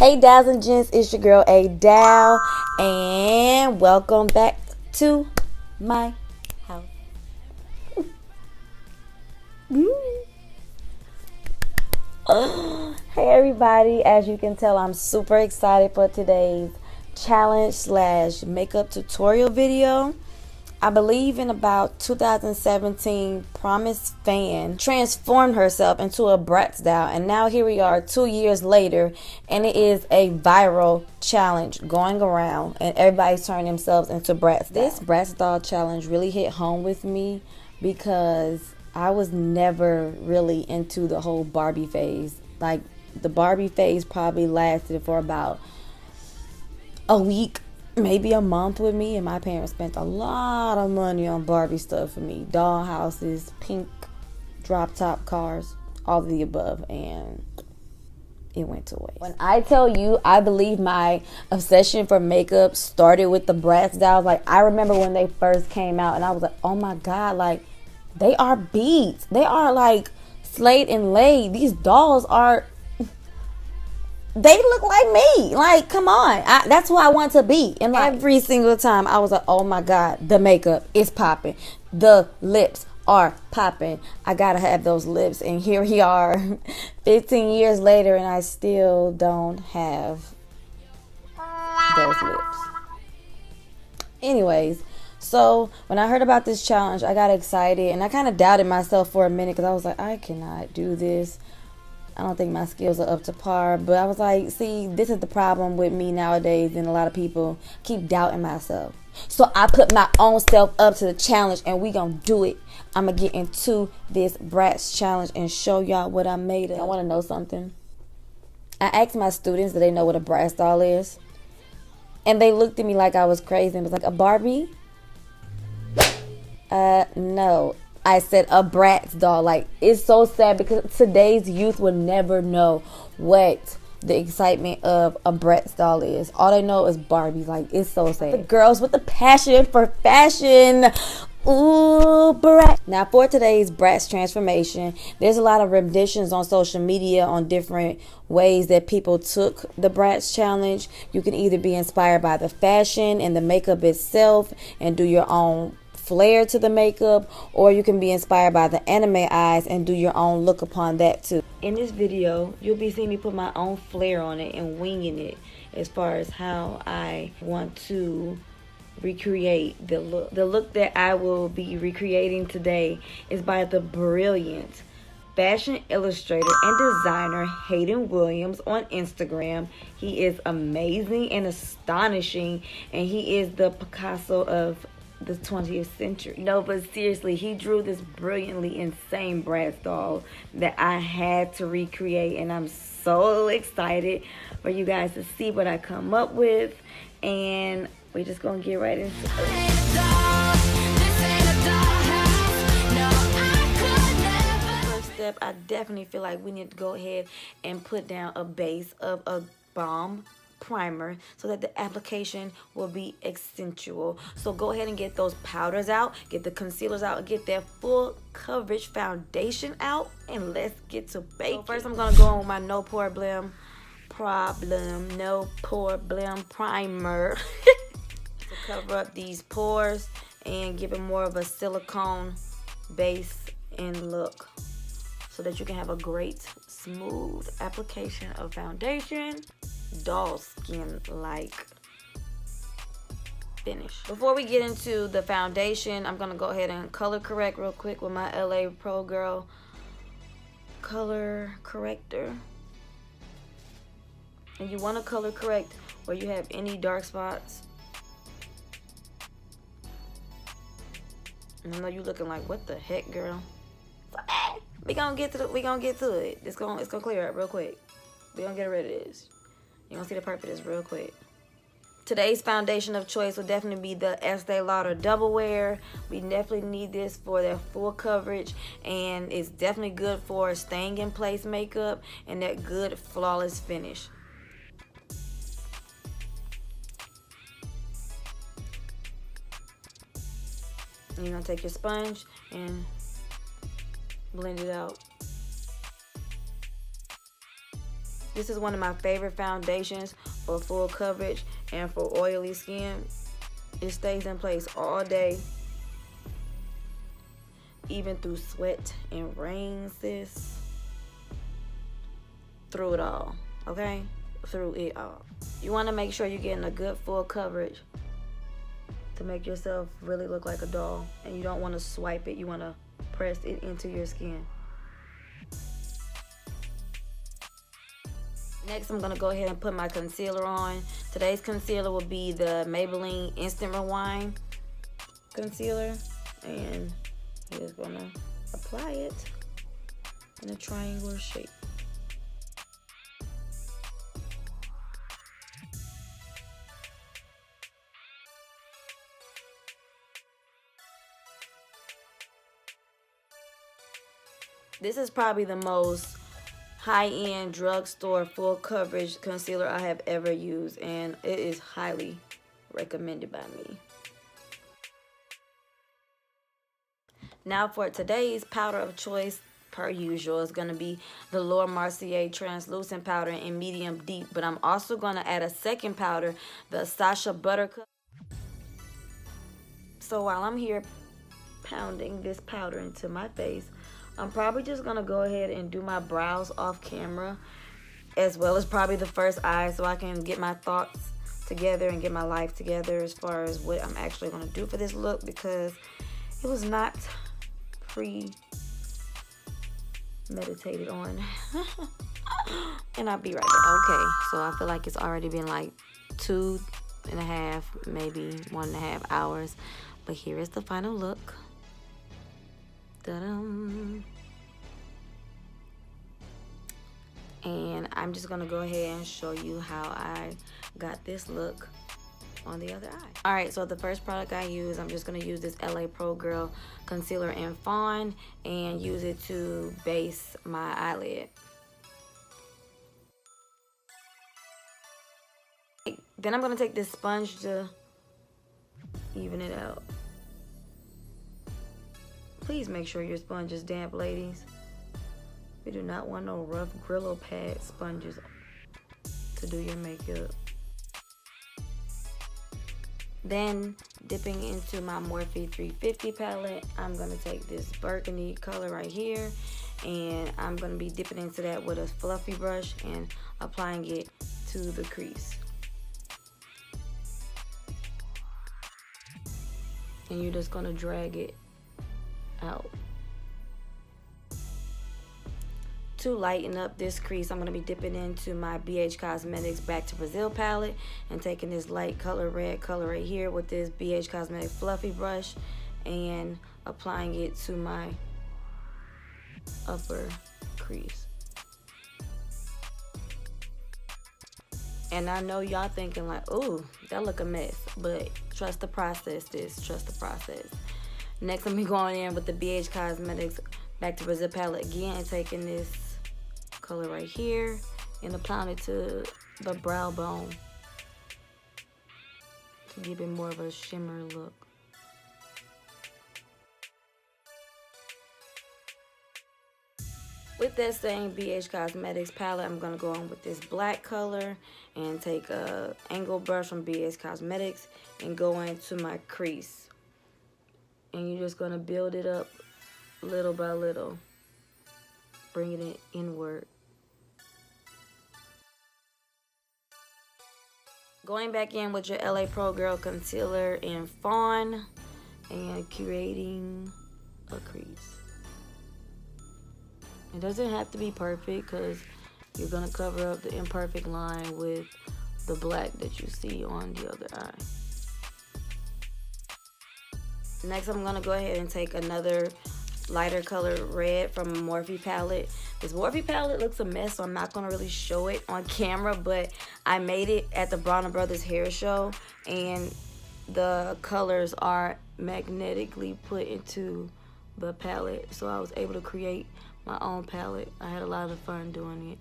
Hey Dals and Gents, it's your girl A-Dal, and welcome back to my house. Hey everybody, as you can tell, I'm super excited for today's challenge slash makeup tutorial video. I believe in about 2017, Promise fan transformed herself into a Bratz doll, and now here we are 2 years later, and it is a viral challenge going around, and everybody's turning themselves into Bratz. This Bratz doll challenge really hit home with me because I was never really into the whole Barbie phase. Like, the Barbie phase probably lasted for about a week, maybe a month with me, and my parents spent a lot of money on Barbie stuff for me. Doll houses, pink drop top cars, all of the above, and it went to waste. When I tell you, I believe my obsession for makeup started with the Bratz dolls. Like, I remember when they first came out, and I was like, oh my god, like, they are beads. They are like slayed and laid. These dolls are, they look like me. Like, come on. That's who I want to be. And like, every single time I was like, oh my god, the makeup is popping. The lips are popping. I gotta have those lips. And here we are 15 years later, and I still don't have those lips. Anyways, so when I heard about this challenge, I got excited, and I kind of doubted myself for a minute because I was like, I cannot do this. I don't think my skills are up to par. But I was like, see, this is the problem with me nowadays, and a lot of people keep doubting myself. So I put my own self up to the challenge, and we gonna do it. I'm gonna get into this Bratz challenge and show y'all what I made of. I want to know something. I asked my students, do they know what a Bratz doll is? And they looked at me like I was crazy and was like, a Barbie? No. I said a Bratz doll. Like, it's so sad because today's youth will never know what the excitement of a Bratz doll is. All they know is Barbie. Like, it's so sad. The girls with the passion for fashion. Ooh, Bratz. Now, for today's Bratz transformation, there's a lot of renditions on social media on different ways that people took the Bratz challenge. You can either be inspired by the fashion and the makeup itself and do your own flair to the makeup, or you can be inspired by the anime eyes and do your own look upon that too. In this video, you'll be seeing me put my own flair on it and winging it as far as how I want to recreate the look. The look that I will be recreating today is by the brilliant fashion illustrator and designer Hayden Williams on Instagram. He is amazing and astonishing, and he is the Picasso of the 20th century. No, but seriously, he drew this brilliantly insane Bratz doll that I had to recreate, and I'm so excited for you guys to see what I come up with, and we're just gonna get right into it. First step, I definitely feel like we need to go ahead and put down a base of a balm primer so that the application will be accentual. So go ahead and get those powders out, get the concealers out, get that full coverage foundation out, and let's get to baking. So first I'm gonna go on with my No Poreblem Primer to cover up these pores and give it more of a silicone base and look so that you can have a great smooth application of foundation, doll skin like finish. Before we get into the foundation, I'm gonna go ahead and color correct real quick with my LA Pro Girl color corrector. And you want to color correct where you have any dark spots. And I know you're looking like, what the heck, girl? We gonna get to it. It's gonna clear up real quick. We gonna get rid of this. You're gonna see the purple is real quick. Today's foundation of choice will definitely be the Estée Lauder Double Wear. We definitely need this for that full coverage, and it's definitely good for staying in place makeup and that good flawless finish. And you're gonna take your sponge and blend it out. This is one of my favorite foundations for full coverage and for oily skin. It stays in place all day, even through sweat and rain, sis. Through it all, okay? Through it all. You want to make sure you're getting a good full coverage to make yourself really look like a doll. And you don't want to swipe it. You want to press it into your skin. Next, I'm going to go ahead and put my concealer on. Today's concealer will be the Maybelline Instant Rewind concealer. And I'm just going to apply it in a triangular shape. This is probably the most high-end drugstore full coverage concealer I have ever used, and it is highly recommended by me. Now for today's powder of choice, per usual, is going to be the Mercier Translucent Powder in medium deep, but I'm also going to add a second powder, the Sacha Buttercup. So while I'm here pounding this powder into my face, I'm probably just going to go ahead and do my brows off camera, as well as probably the first eye, so I can get my thoughts together and get my life together as far as what I'm actually going to do for this look, because it was not premeditated on. And I'll be right back. Okay, so I feel like it's already been like 2.5, maybe 1.5 hours, but here is the final look. And I'm just gonna go ahead and show you how I got this look on the other eye. Alright, so the first product I use, I'm just gonna use this LA Pro Girl concealer in Fawn and use it to base my eyelid. Then I'm gonna take this sponge to even it out. Please make sure your sponge is damp, ladies. We do not want no rough Brillo pad sponges to do your makeup. Then, dipping into my Morphe 350 palette, I'm going to take this burgundy color right here, and I'm going to be dipping into that with a fluffy brush and applying it to the crease. And you're just going to drag it out. To lighten up this crease, I'm going to be dipping into my BH Cosmetics Back to Brazil palette and taking this light color red color right here with this BH Cosmetics fluffy brush and applying it to my upper crease. And I know y'all thinking like, oh, that look a mess, but trust the process, trust the process. Next, I'm going in with the BH Cosmetics Back to Brazil palette again and taking this color right here and applying it to the brow bone to give it more of a shimmer look. With that same BH Cosmetics palette, I'm going to go on with this black color and take a angle brush from BH Cosmetics and go into my crease. And you're just going to build it up little by little, bringing it inward. Going back in with your LA Pro Girl concealer in Fawn and creating a crease. It doesn't have to be perfect because you're going to cover up the imperfect line with the black that you see on the other eye. Next, I'm going to go ahead and take another lighter color red from a Morphe palette. This Morphe palette looks a mess, so I'm not going to really show it on camera, but I made it at the Bronner Brothers hair show, and the colors are magnetically put into the palette, so I was able to create my own palette. I had a lot of fun doing it.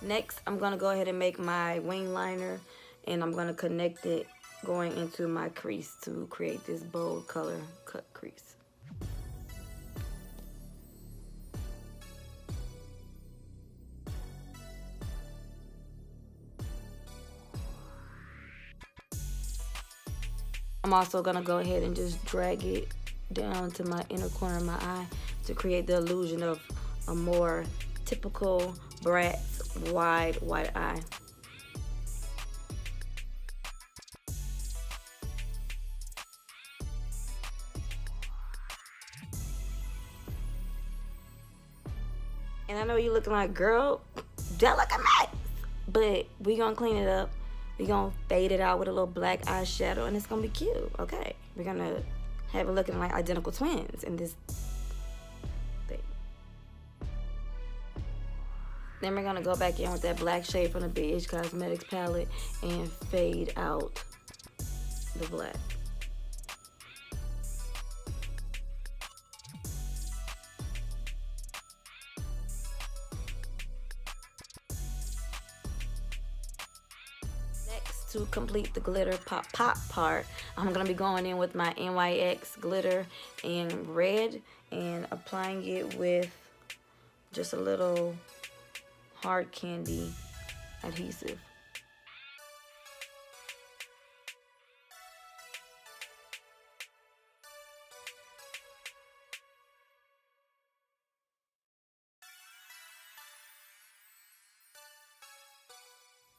Next, I'm going to go ahead and make my wing liner, and I'm going to connect it going into my crease to create this bold color cut crease. I'm also gonna go ahead and just drag it down to my inner corner of my eye to create the illusion of a more typical Bratz wide white eye. And I know you're looking like, girl, that look a mess. But we gonna clean it up. We gonna fade it out with a little black eyeshadow, and it's gonna be cute. Okay, we're gonna have it looking like identical twins in this thing. Then we're gonna go back in with that black shade from the ABH Cosmetics palette and fade out the black. To complete the glitter pop part, I'm gonna be going in with my NYX glitter in red and applying it with just a little hard candy adhesive.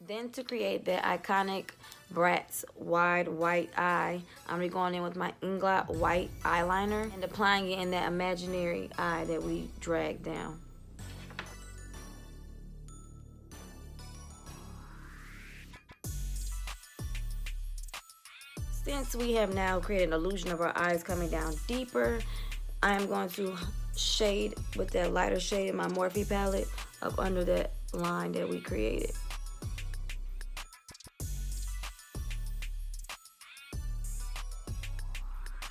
Then to create that iconic Bratz wide white eye, I'm gonna be going in with my Inglot white eyeliner and applying it in that imaginary eye that we dragged down. Since we have now created an illusion of our eyes coming down deeper, I am going to shade with that lighter shade in my Morphe palette up under that line that we created.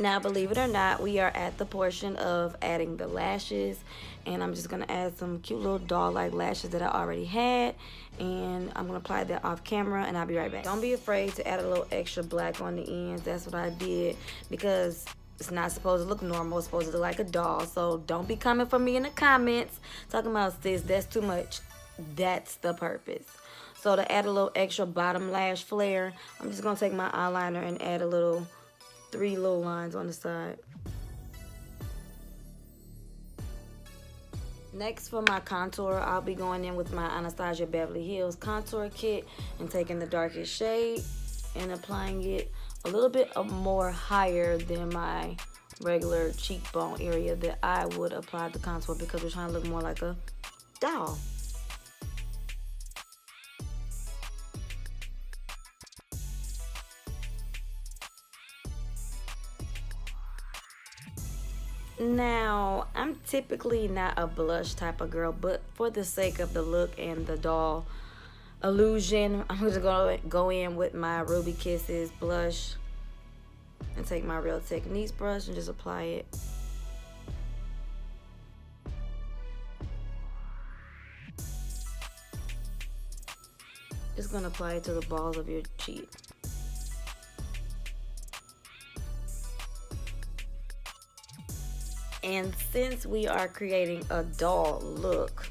Now, believe it or not, we are at the portion of adding the lashes, and I'm just gonna add some cute little doll-like lashes that I already had, and I'm gonna apply that off camera, and I'll be right back. Don't be afraid to add a little extra black on the ends. That's what I did because it's not supposed to look normal. It's supposed to look like a doll. So don't be coming for me in the comments talking about, sis, that's too much. That's the purpose. So to add a little extra bottom lash flare, I'm just gonna take my eyeliner and add a little 3 little lines on the side. Next, for my contour, I'll be going in with my Anastasia Beverly Hills Contour Kit and taking the darkest shade and applying it a little bit more higher than my regular cheekbone area that I would apply the contour, because we're trying to look more like a doll. Now, I'm typically not a blush type of girl, but for the sake of the look and the doll illusion, I'm just gonna go in with my Ruby Kisses blush and take my Real Techniques brush and just apply it. Just gonna apply it to the balls of your cheek. And since we are creating a doll look,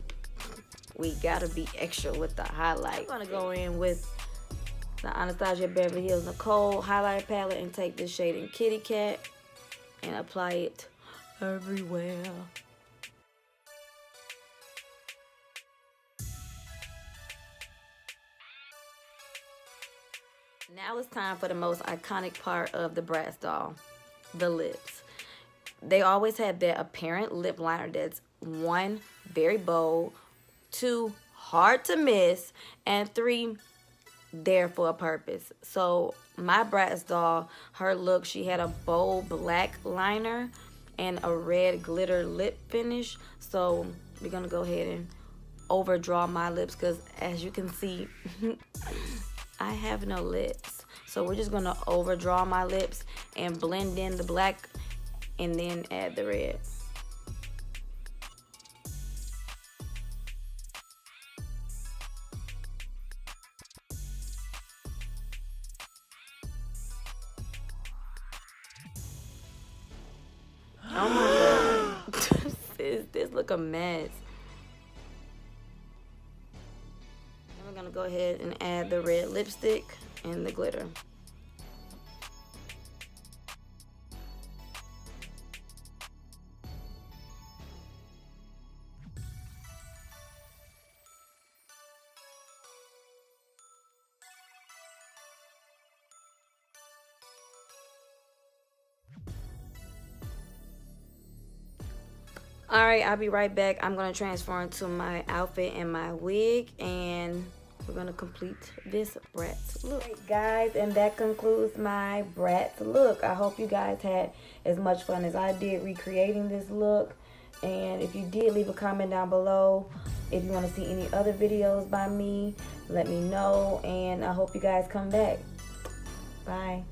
we gotta be extra with the highlight. I'm gonna go in with the Anastasia Beverly Hills Nicole highlight palette and take this shade in Kitty Cat and apply it everywhere. Now it's time for the most iconic part of the Bratz doll, the lips. They always have that apparent lip liner that's 1, very bold, 2, hard to miss, and 3, there for a purpose. So my Bratz doll, her look, she had a bold black liner and a red glitter lip finish. So we're gonna go ahead and overdraw my lips because, as you can see, I have no lips. So we're just gonna overdraw my lips and blend in the black and then add the red. look a mess. And we're gonna go ahead and add the red lipstick and the glitter. Alright, I'll be right back. I'm going to transfer into my outfit and my wig, and we're going to complete this Bratz look. Alright guys, and that concludes my Bratz look. I hope you guys had as much fun as I did recreating this look. And if you did, leave a comment down below. If you want to see any other videos by me, let me know. And I hope you guys come back. Bye.